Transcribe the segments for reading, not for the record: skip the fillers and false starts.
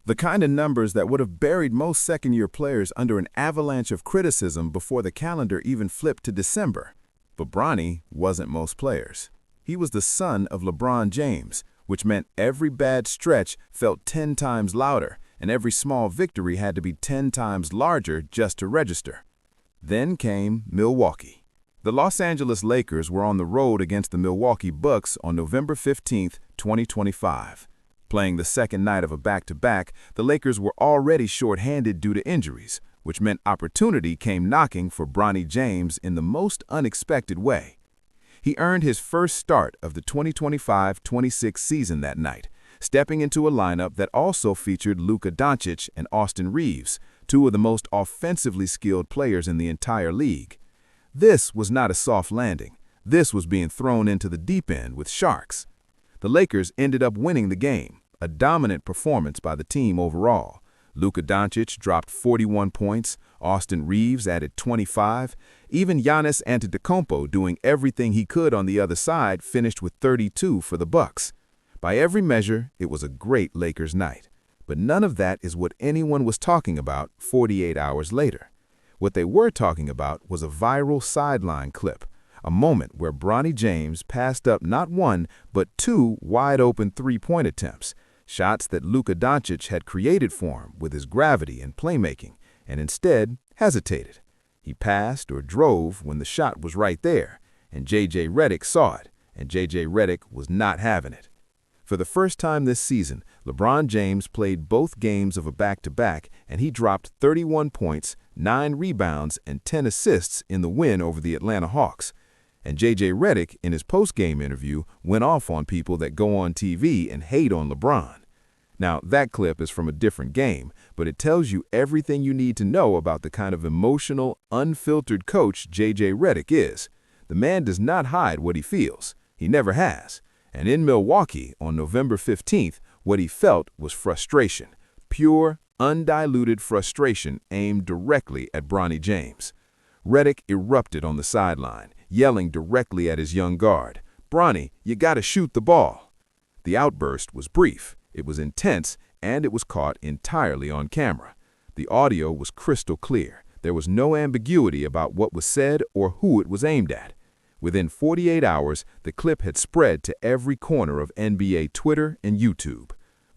The kind of numbers that would have buried most second-year players under an avalanche of criticism before the calendar even flipped to December. But Bronny wasn't most players. He was the son of LeBron James, which meant every bad stretch felt 10 times louder, and every small victory had to be 10 times larger just to register. Then came Milwaukee. The Los Angeles Lakers were on the road against the Milwaukee Bucks on November 15, 2025. Playing the second night of a back-to-back, the Lakers were already short-handed due to injuries, which meant opportunity came knocking for Bronny James in the most unexpected way. He earned his first start of the 2025-26 season that night, stepping into a lineup that also featured Luka Doncic and Austin Reeves, two of the most offensively skilled players in the entire league. This was not a soft landing. This was being thrown into the deep end with sharks. The Lakers ended up winning the game, a dominant performance by the team overall. Luka Doncic dropped 41 points, Austin Reeves added 25, even Giannis Antetokounmpo, doing everything he could on the other side, finished with 32 for the Bucks. By every measure, it was a great Lakers night. But none of that is what anyone was talking about 48 hours later. What they were talking about was a viral sideline clip, a moment where Bronny James passed up not one, but two wide-open three-point attempts, shots that Luka Doncic had created for him with his gravity and playmaking, and instead hesitated. He passed or drove when the shot was right there, and JJ Redick saw it, and JJ Redick was not having it. For the first time this season, LeBron James played both games of a back-to-back, and he dropped 31 points, 9 rebounds, and 10 assists in the win over the Atlanta Hawks. And JJ Redick, in his post-game interview, went off on people that go on TV and hate on LeBron. Now, that clip is from a different game, but it tells you everything you need to know about the kind of emotional, unfiltered coach JJ Redick is. The man does not hide what he feels. He never has. And in Milwaukee, on November 15th, what he felt was frustration, pure, undiluted frustration aimed directly at Bronny James. Redick erupted on the sideline, yelling directly at his young guard, "Bronny, you gotta shoot the ball." The outburst was brief, it was intense, and it was caught entirely on camera. The audio was crystal clear. There was no ambiguity about what was said or who it was aimed at. Within 48 hours, the clip had spread to every corner of NBA Twitter and YouTube.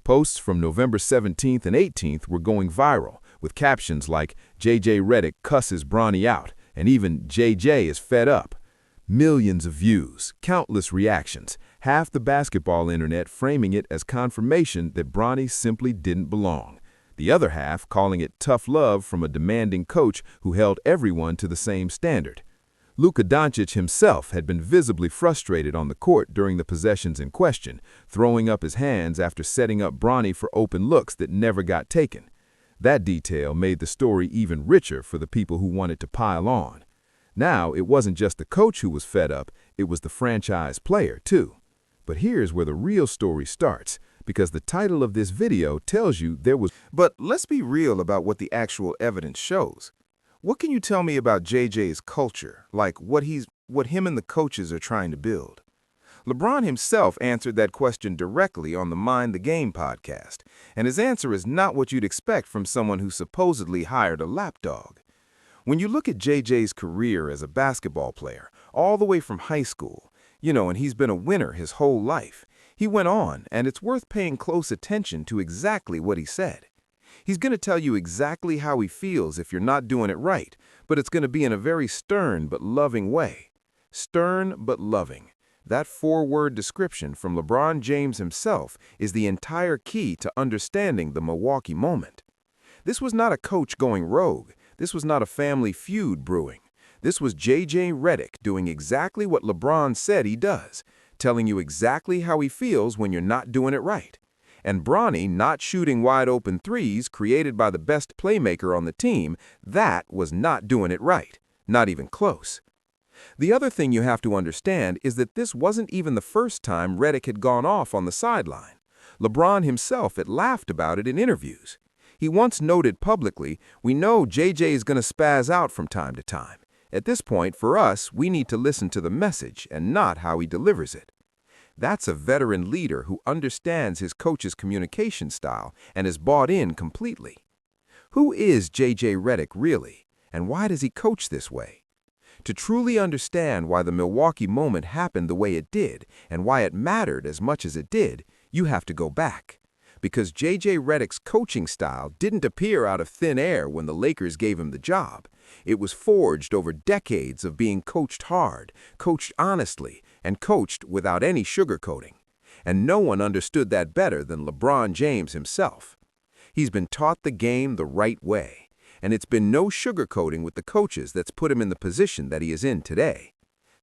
Posts from November 17th and 18th were going viral, with captions like, "JJ Redick cusses Bronny out," and even "JJ is fed up." Millions of views, countless reactions, half the basketball internet framing it as confirmation that Bronny simply didn't belong. The other half calling it tough love from a demanding coach who held everyone to the same standard. Luka Doncic himself had been visibly frustrated on the court during the possessions in question, throwing up his hands after setting up Bronny for open looks that never got taken. That detail made the story even richer for the people who wanted to pile on. Now, it wasn't just the coach who was fed up, it was the franchise player, too. But here's where the real story starts, because the title of this video tells you there was... But let's be real about what the actual evidence shows. What can you tell me about JJ's culture, like what him and the coaches are trying to build? LeBron himself answered that question directly on the Mind the Game podcast, and his answer is not what you'd expect from someone who supposedly hired a lapdog. When you look at JJ's career as a basketball player, all the way from high school, and he's been a winner his whole life, he went on, and it's worth paying close attention to exactly what he said. He's going to tell you exactly how he feels if you're not doing it right, but it's going to be in a very stern but loving way. Stern but loving. That 4-word description from LeBron James himself is the entire key to understanding the Milwaukee moment. This was not a coach going rogue. This was not a family feud brewing. This was JJ Redick doing exactly what LeBron said he does, telling you exactly how he feels when you're not doing it right. And Bronny not shooting wide-open threes created by the best playmaker on the team, that was not doing it right, not even close. The other thing you have to understand is that this wasn't even the first time Redick had gone off on the sideline. LeBron himself had laughed about it in interviews. He once noted publicly, "We know JJ is going to spaz out from time to time. At this point, for us, we need to listen to the message and not how he delivers it." That's a veteran leader who understands his coach's communication style and is bought in completely. Who is JJ Redick really, and why does he coach this way? To truly understand why the Milwaukee moment happened the way it did and why it mattered as much as it did, you have to go back. Because JJ Redick's coaching style didn't appear out of thin air when the Lakers gave him the job. It was forged over decades of being coached hard, coached honestly, and coached without any sugarcoating. And no one understood that better than LeBron James himself. He's been taught the game the right way, and it's been no sugarcoating with the coaches that's put him in the position that he is in today.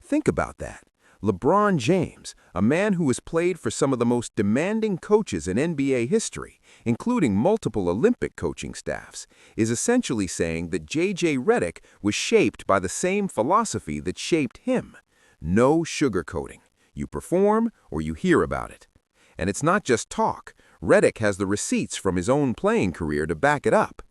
Think about that. LeBron James, a man who has played for some of the most demanding coaches in NBA history, including multiple Olympic coaching staffs, is essentially saying that JJ Redick was shaped by the same philosophy that shaped him. No sugarcoating. You perform or you hear about it. And it's not just talk. Redick has the receipts from his own playing career to back it up.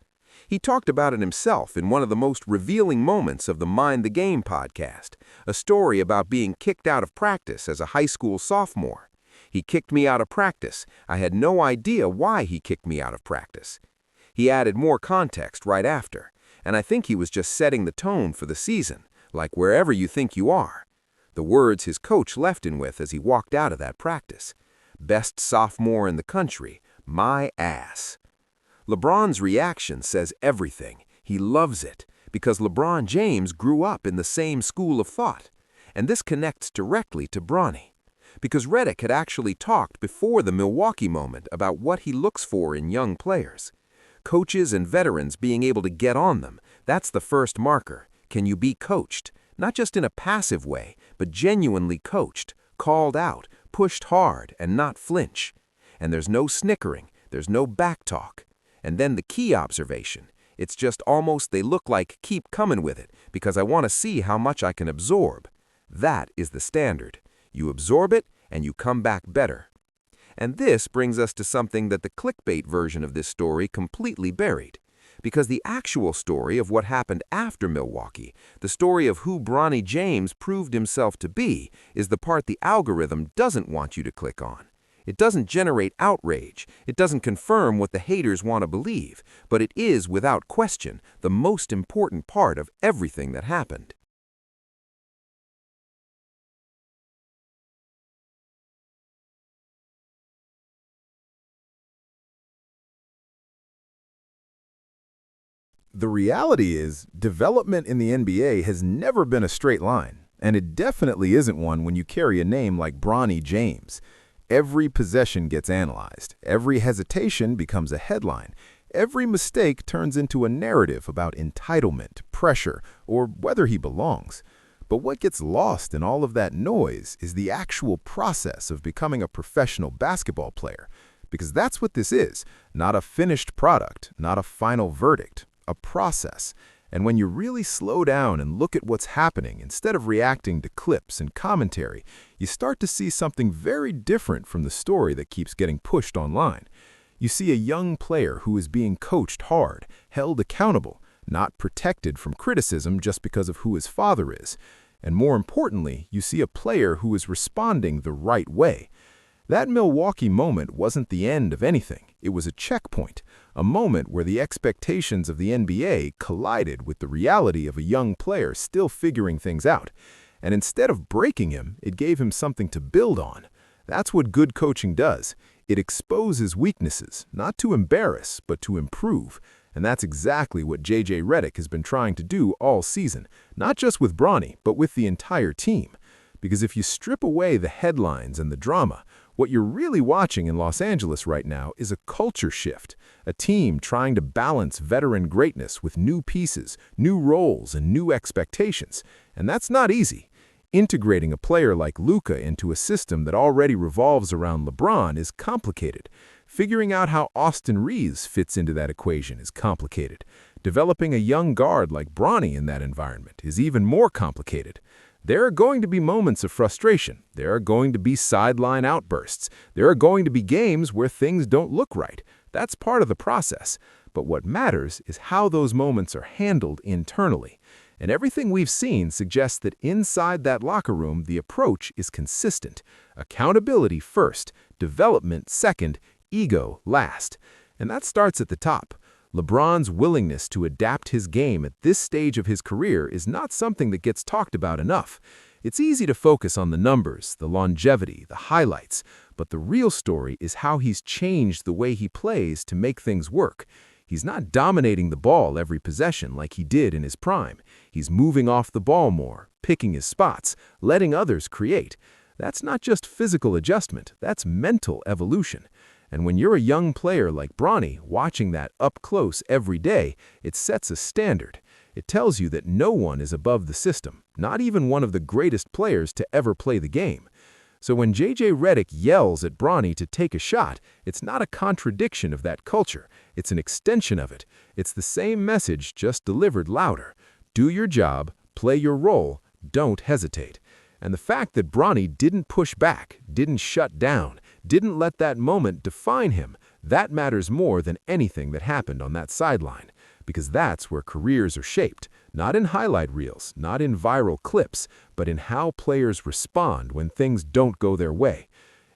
He talked about it himself in one of the most revealing moments of the Mind the Game podcast, a story about being kicked out of practice as a high school sophomore. He kicked me out of practice. I had no idea why he kicked me out of practice. He added more context right after, and I think he was just setting the tone for the season, like wherever you think you are. The words his coach left him with as he walked out of that practice. Best sophomore in the country, my ass. LeBron's reaction says everything. He loves it, because LeBron James grew up in the same school of thought. And this connects directly to Bronny, because Redick had actually talked before the Milwaukee moment about what he looks for in young players. Coaches and veterans being able to get on them, that's the first marker. Can you be coached? Not just in a passive way, but genuinely coached, called out, pushed hard, and not flinch. And there's no snickering, there's no backtalk. And then the key observation, it's just almost they look like keep coming with it because I want to see how much I can absorb. That is the standard. You absorb it and you come back better. And this brings us to something that the clickbait version of this story completely buried. Because the actual story of what happened after Milwaukee, the story of who Bronny James proved himself to be, is the part the algorithm doesn't want you to click on. It doesn't generate outrage. It doesn't confirm what the haters want to believe, but it is, without question, the most important part of everything that happened. The reality is, development in the NBA has never been a straight line, and it definitely isn't one when you carry a name like Bronny James. Every possession gets analyzed. Every hesitation becomes a headline. Every mistake turns into a narrative about entitlement, pressure, or whether he belongs. But what gets lost in all of that noise is the actual process of becoming a professional basketball player. Because that's what this is, not a finished product, not a final verdict, a process. And when you really slow down and look at what's happening instead of reacting to clips and commentary, you start to see something very different from the story that keeps getting pushed online. You see a young player who is being coached hard, held accountable, not protected from criticism just because of who his father is. And more importantly, you see a player who is responding the right way. That Milwaukee moment wasn't the end of anything. It was a checkpoint, a moment where the expectations of the NBA collided with the reality of a young player still figuring things out. And instead of breaking him, it gave him something to build on. That's what good coaching does. It exposes weaknesses, not to embarrass, but to improve. And that's exactly what JJ Redick has been trying to do all season, not just with Bronny, but with the entire team. Because if you strip away the headlines and the drama, what you're really watching in Los Angeles right now is a culture shift, a team trying to balance veteran greatness with new pieces, new roles, and new expectations. And that's not easy. Integrating a player like Luka into a system that already revolves around LeBron is complicated. Figuring out how Austin Reeves fits into that equation is complicated. Developing a young guard like Bronny in that environment is even more complicated. There are going to be moments of frustration. There are going to be sideline outbursts. There are going to be games where things don't look right. That's part of the process. But what matters is how those moments are handled internally. And everything we've seen suggests that inside that locker room, the approach is consistent. Accountability first, development second, ego last. And that starts at the top. LeBron's willingness to adapt his game at this stage of his career is not something that gets talked about enough. It's easy to focus on the numbers, the longevity, the highlights, but the real story is how he's changed the way he plays to make things work. He's not dominating the ball every possession like he did in his prime. He's moving off the ball more, picking his spots, letting others create. That's not just physical adjustment, that's mental evolution. And when you're a young player like Bronny, watching that up close every day, it sets a standard. It tells you that no one is above the system, not even one of the greatest players to ever play the game. So when JJ Redick yells at Bronny to take a shot, it's not a contradiction of that culture. It's an extension of it. It's the same message, just delivered louder. Do your job, play your role, don't hesitate. And the fact that Bronny didn't push back, didn't shut down, didn't let that moment define him, that matters more than anything that happened on that sideline. Because that's where careers are shaped, not in highlight reels, not in viral clips, but in how players respond when things don't go their way.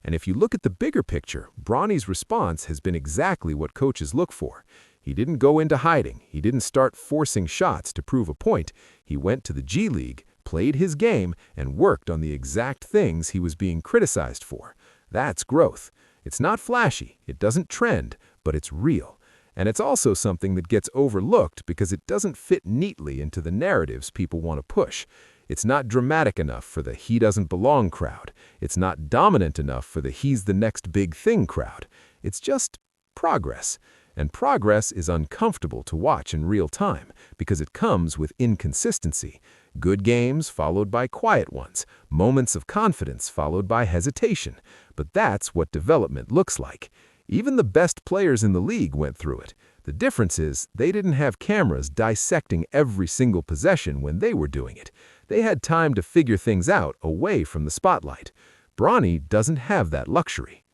And if you look at the bigger picture, Bronny's response has been exactly what coaches look for. He didn't go into hiding. He didn't start forcing shots to prove a point. He went to the G League, played his game, and worked on the exact things he was being criticized for. That's growth. It's not flashy, it doesn't trend, but it's real. And it's also something that gets overlooked because it doesn't fit neatly into the narratives people want to push. It's not dramatic enough for the "he doesn't belong" crowd. It's not dominant enough for the "he's the next big thing" crowd. It's just progress. And progress is uncomfortable to watch in real time because it comes with inconsistency. Good games followed by quiet ones, moments of confidence followed by hesitation. But that's what development looks like. Even the best players in the league went through it. The difference is they didn't have cameras dissecting every single possession when they were doing it. They had time to figure things out away from the spotlight. Bronny doesn't have that luxury.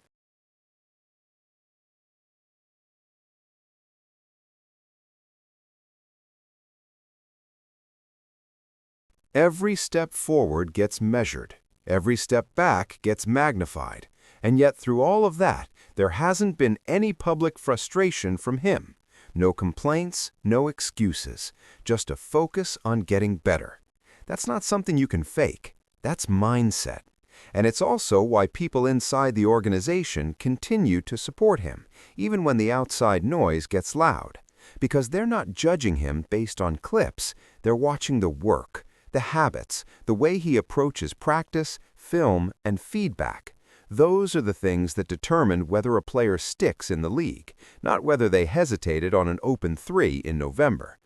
Every step forward gets measured. Every step back gets magnified. And yet through all of that, there hasn't been any public frustration from him. No complaints, no excuses. Just a focus on getting better. That's not something you can fake. That's mindset. And it's also why people inside the organization continue to support him, even when the outside noise gets loud. Because they're not judging him based on clips, they're watching the work, the habits, the way he approaches practice, film, and feedback. Those are the things that determine whether a player sticks in the league, not whether they hesitated on an open three in November.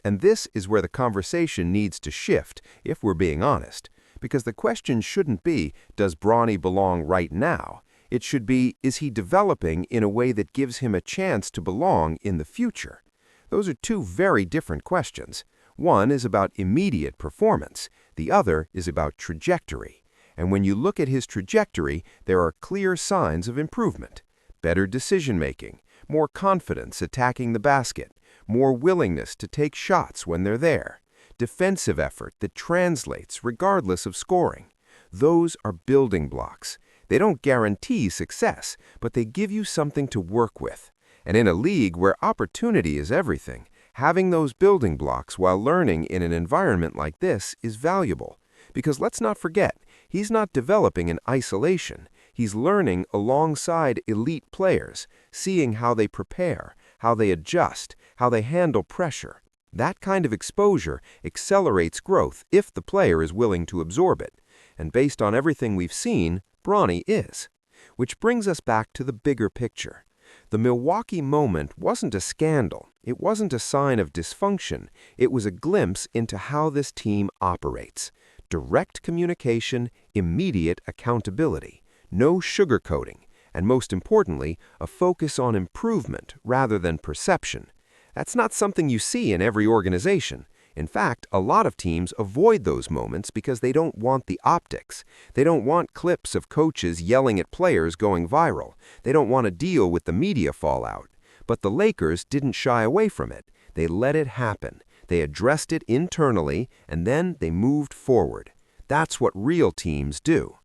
And this is where the conversation needs to shift, if we're being honest. Because the question shouldn't be, does Bronny belong right now? It should be, is he developing in a way that gives him a chance to belong in the future? Those are two very different questions. One is about immediate performance. The other is about trajectory. And when you look at his trajectory, there are clear signs of improvement. Better decision-making, more confidence attacking the basket, more willingness to take shots when they're there, defensive effort that translates regardless of scoring. Those are building blocks. They don't guarantee success, but they give you something to work with. And in a league where opportunity is everything, having those building blocks while learning in an environment like this is valuable. Because let's not forget, he's not developing in isolation. He's learning alongside elite players, seeing how they prepare, how they adjust, how they handle pressure. That kind of exposure accelerates growth if the player is willing to absorb it. And based on everything we've seen, Bronny is. Which brings us back to the bigger picture. The Milwaukee moment wasn't a scandal. It wasn't a sign of dysfunction. It was a glimpse into how this team operates. Direct communication, immediate accountability, no sugarcoating, and most importantly, a focus on improvement rather than perception. That's not something you see in every organization. In fact, a lot of teams avoid those moments because they don't want the optics. They don't want clips of coaches yelling at players going viral. They don't want to deal with the media fallout. But the Lakers didn't shy away from it. They let it happen. They addressed it internally, and then they moved forward. That's what real teams do.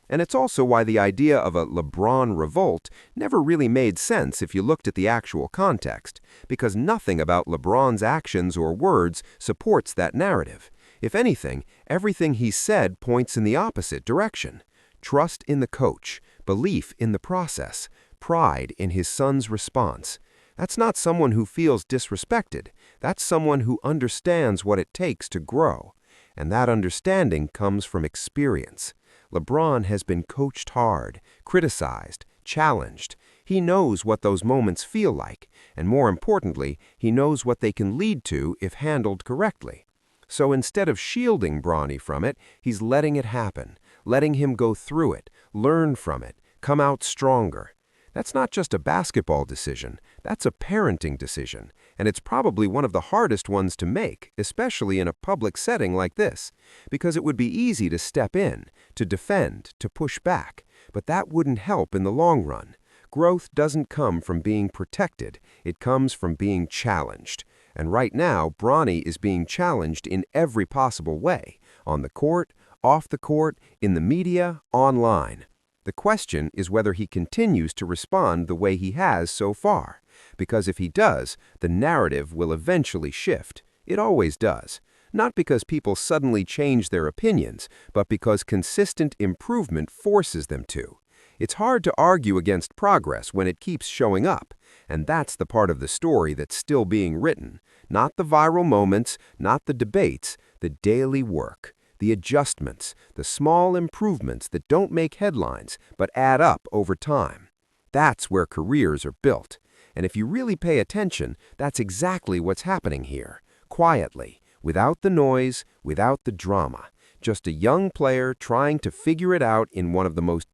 And it's also why the idea of a LeBron revolt never really made sense if you looked at the actual context, because nothing about LeBron's actions or words supports that narrative. If anything, everything he said points in the opposite direction. Trust in the coach, belief in the process, pride in his son's response. That's not someone who feels disrespected. That's someone who understands what it takes to grow. And that understanding comes from experience. LeBron has been coached hard, criticized, challenged. He knows what those moments feel like, and more importantly, he knows what they can lead to if handled correctly. So instead of shielding Bronny from it, he's letting it happen, letting him go through it, learn from it, come out stronger. That's not just a basketball decision, that's a parenting decision, and it's probably one of the hardest ones to make, especially in a public setting like this, because it would be easy to step in, to defend, to push back, but that wouldn't help in the long run. Growth doesn't come from being protected, it comes from being challenged. And right now, Bronny is being challenged in every possible way, on the court, off the court, in the media, online. The question is whether he continues to respond the way he has so far, because if he does, the narrative will eventually shift. It always does. Not because people suddenly change their opinions, but because consistent improvement forces them to. It's hard to argue against progress when it keeps showing up, and that's the part of the story that's still being written. Not the viral moments, not the debates, the daily work. The adjustments, the small improvements that don't make headlines but add up over time. That's where careers are built. And if you really pay attention, that's exactly what's happening here. Quietly, without the noise, without the drama. Just a young player trying to figure it out in one of the most